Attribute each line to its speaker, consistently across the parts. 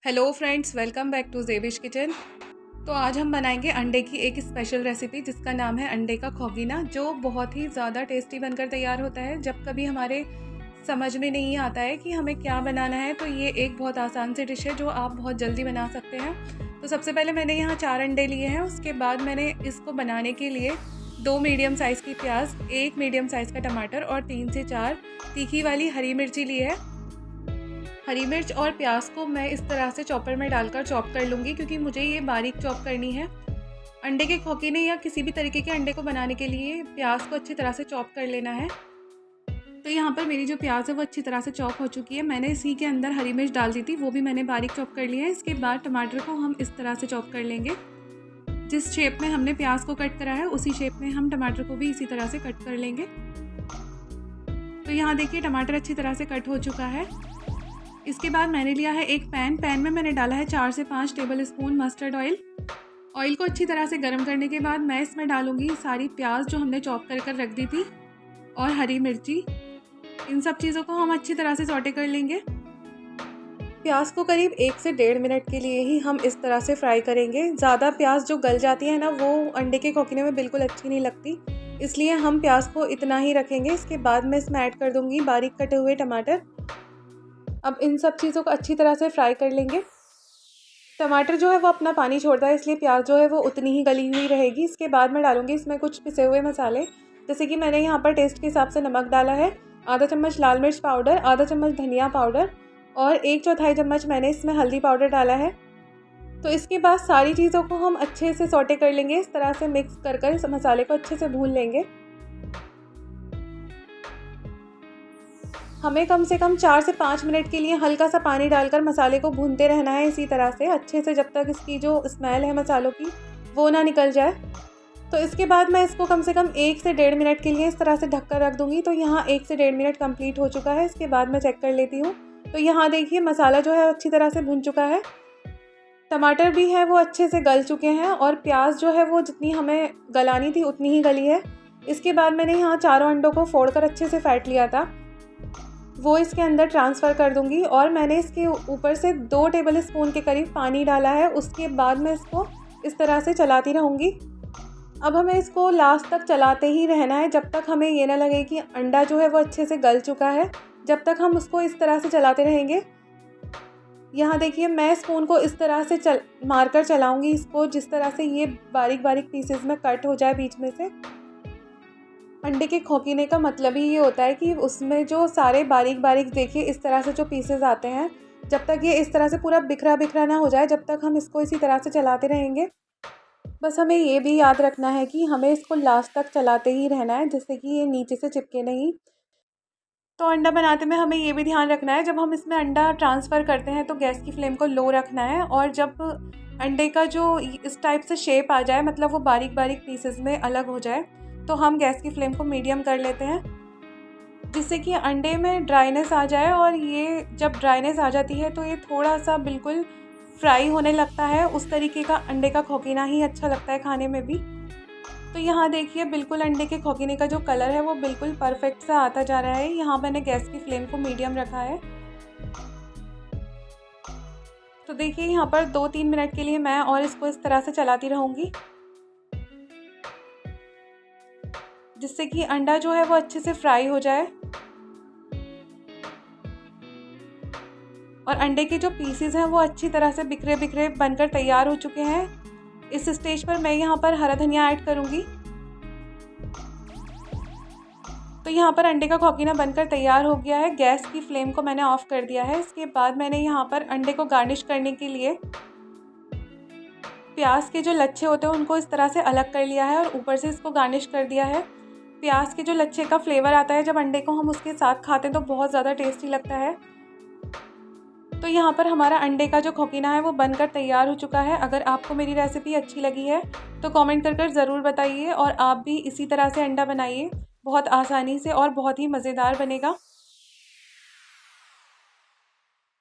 Speaker 1: Hello friends, welcome back to Zebish kitchen. तो आज हम बनाएंगे अंडे की एक स्पेशल रेसिपी जिसका नाम है अंडे का खौगीना, जो बहुत ही ज़्यादा टेस्टी बनकर तैयार होता है। जब कभी हमारे समझ में नहीं आता है कि हमें क्या बनाना है, तो ये एक बहुत आसान सी डिश है जो आप बहुत जल्दी बना सकते हैं। तो सबसे पहले मैंने यहाँ 4 अंडे लिए हैं। उसके बाद मैंने इसको बनाने के लिए 2 मीडियम साइज़ की प्याज, 1 मीडियम साइज़ का टमाटर और 3 से 4 तीखी वाली हरी मिर्ची ली है। हरी मिर्च और प्याज को मैं इस तरह से चॉपर में डालकर चॉप कर लूँगी, क्योंकि मुझे ये बारीक चॉप करनी है। अंडे के खौकीने या किसी भी तरीके के अंडे को बनाने के लिए प्याज को अच्छी तरह से चॉप कर लेना है। तो यहाँ पर मेरी जो प्याज है वो अच्छी तरह से चॉप हो चुकी है। मैंने इसी के अंदर हरी मिर्च डाल दी थी, वो भी मैंने बारीक चॉप कर लिया है। इसके बाद टमाटर को हम इस तरह से चॉप कर लेंगे। जिस शेप में हमने प्याज को कट करा है उसी शेप में हम टमाटर को भी इसी तरह से कट कर लेंगे। तो यहाँ देखिए टमाटर अच्छी तरह से कट हो चुका है। इसके बाद मैंने लिया है एक पैन में मैंने डाला है 4 से 5 table spoon mustard oil. Oil को अच्छी तरह से गर्म करने के बाद मैं इसमें डालूंगी सारी प्याज जो हमने चॉप कर रख दी थी और हरी मिर्ची। इन सब चीज़ों को हम अच्छी तरह से सौटे कर लेंगे। प्याज को करीब 1 से 1.5 मिनट के लिए ही हम इस तरह से फ्राई करेंगे। ज़्यादा प्याज जो गल जाती है ना, वो अंडे के खौकीने में बिल्कुल अच्छी नहीं लगती, इसलिए हम प्याज को इतना ही रखेंगे। इसके बाद मैं इसमें ऐड कर दूँगी बारीक कटे हुए टमाटर। अब इन सब चीज़ों को अच्छी तरह से फ्राई कर लेंगे। टमाटर जो है वो अपना पानी छोड़ता है, इसलिए प्याज जो है वो उतनी ही गली हुई रहेगी। इसके बाद मैं डालूंगी इसमें कुछ पिसे हुए मसाले, जैसे कि मैंने यहाँ पर टेस्ट के हिसाब से नमक डाला है, आधा चम्मच लाल मिर्च पाउडर, आधा चम्मच धनिया पाउडर और 1/4 चम्मच मैंने इसमें हल्दी पाउडर डाला है। तो इसके बाद सारी चीज़ों को हम अच्छे से सौटे कर लेंगे। इस तरह से मिक्स कर इस मसाले को अच्छे से भून लेंगे। हमें कम से कम 4 से 5 मिनट के लिए हल्का सा पानी डालकर मसाले को भूनते रहना है, इसी तरह से अच्छे से, जब तक इसकी जो स्मेल है मसालों की वो ना निकल जाए। तो इसके बाद मैं इसको कम से कम 1 से 1.5 मिनट के लिए इस तरह से ढककर रख दूंगी। तो यहाँ 1 से 1.5 मिनट कंप्लीट हो चुका है। इसके बाद मैं चेक कर लेती हूँ। तो यहाँ देखिए मसाला जो है अच्छी तरह से भुन चुका है, टमाटर भी है वो अच्छे से गल चुके हैं और प्याज जो है वो जितनी हमें गलानी थी उतनी ही गली है। इसके बाद मैंने यहाँ 4 अंडों को फोड़कर अच्छे से फेंट लिया था, वो इसके अंदर ट्रांसफ़र कर दूंगी। और मैंने इसके ऊपर से 2 टेबल स्पून के करीब पानी डाला है। उसके बाद मैं इसको इस तरह से चलाती रहूँगी। अब हमें इसको लास्ट तक चलाते ही रहना है, जब तक हमें ये ना लगे कि अंडा जो है वो अच्छे से गल चुका है, जब तक हम उसको इस तरह से चलाते रहेंगे। यहाँ देखिए मैं स्पून को इस तरह से मारकर चलाऊँगी इसको, जिस तरह से ये बारीक बारीक पीसेस में कट हो जाए बीच में से। अंडे के खौकीने का मतलब ही ये होता है कि उसमें जो सारे बारीक बारीक देखिए इस तरह से जो पीसेस आते हैं, जब तक ये इस तरह से पूरा बिखरा बिखरा ना हो जाए, जब तक हम इसको इसी तरह से चलाते रहेंगे। बस हमें ये भी याद रखना है कि हमें इसको लास्ट तक चलाते ही रहना है, जिससे कि ये नीचे से चिपके नहीं। तो अंडा बनाते में हमें ये भी ध्यान रखना है, जब हम इसमें अंडा ट्रांसफ़र करते हैं तो गैस की फ्लेम को लो रखना है। और जब अंडे का जो इस टाइप से शेप आ जाए, मतलब वो बारीक बारीक पीसेस में अलग हो जाए, तो हम गैस की फ्लेम को मीडियम कर लेते हैं, जिससे कि अंडे में ड्राइनेस आ जाए। और ये जब ड्राइनेस आ जाती है तो ये थोड़ा सा बिल्कुल फ्राई होने लगता है। उस तरीके का अंडे का खौकीना ही अच्छा लगता है खाने में भी। तो यहाँ देखिए बिल्कुल अंडे के खौकीने का जो कलर है वो बिल्कुल परफेक्ट सा आता जा रहा है। यहाँ मैंने गैस की फ्लेम को मीडियम रखा है। तो देखिए यहाँ पर 2-3 मिनट के लिए मैं और इसको इस तरह से चलाती रहूँगी, जिससे कि अंडा जो है वो अच्छे से फ्राई हो जाए और अंडे के जो पीसेस हैं वो अच्छी तरह से बिखरे बिखरे बनकर तैयार हो चुके हैं। इस स्टेज पर मैं यहाँ पर हरा धनिया ऐड करूँगी। तो यहाँ पर अंडे का खौकीना बनकर तैयार हो गया है। गैस की फ्लेम को मैंने ऑफ कर दिया है। इसके बाद मैंने यहाँ पर अंडे को गार्निश करने के लिए प्याज के जो लच्छे होते हैं उनको इस तरह से अलग कर लिया है और ऊपर से इसको गार्निश कर दिया है। प्याज के जो लच्छे का फ्लेवर आता है जब अंडे को हम उसके साथ खाते हैं तो बहुत ज़्यादा टेस्टी लगता है। तो यहाँ पर हमारा अंडे का जो खौकीना है वो बनकर तैयार हो चुका है। अगर आपको मेरी रेसिपी अच्छी लगी है तो कमेंट कर ज़रूर बताइए, और आप भी इसी तरह से अंडा बनाइए, बहुत आसानी से और बहुत ही मज़ेदार बनेगा।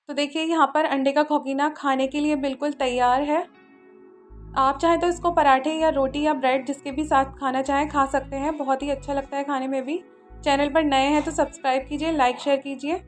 Speaker 1: तो देखिए यहाँ पर अंडे का खौकीना खाने के लिए बिल्कुल तैयार है। आप चाहें तो इसको पराठे या रोटी या ब्रेड जिसके भी साथ खाना चाहें खा सकते हैं, बहुत ही अच्छा लगता है खाने में भी। चैनल पर नए हैं तो सब्सक्राइब कीजिए, लाइक शेयर कीजिए।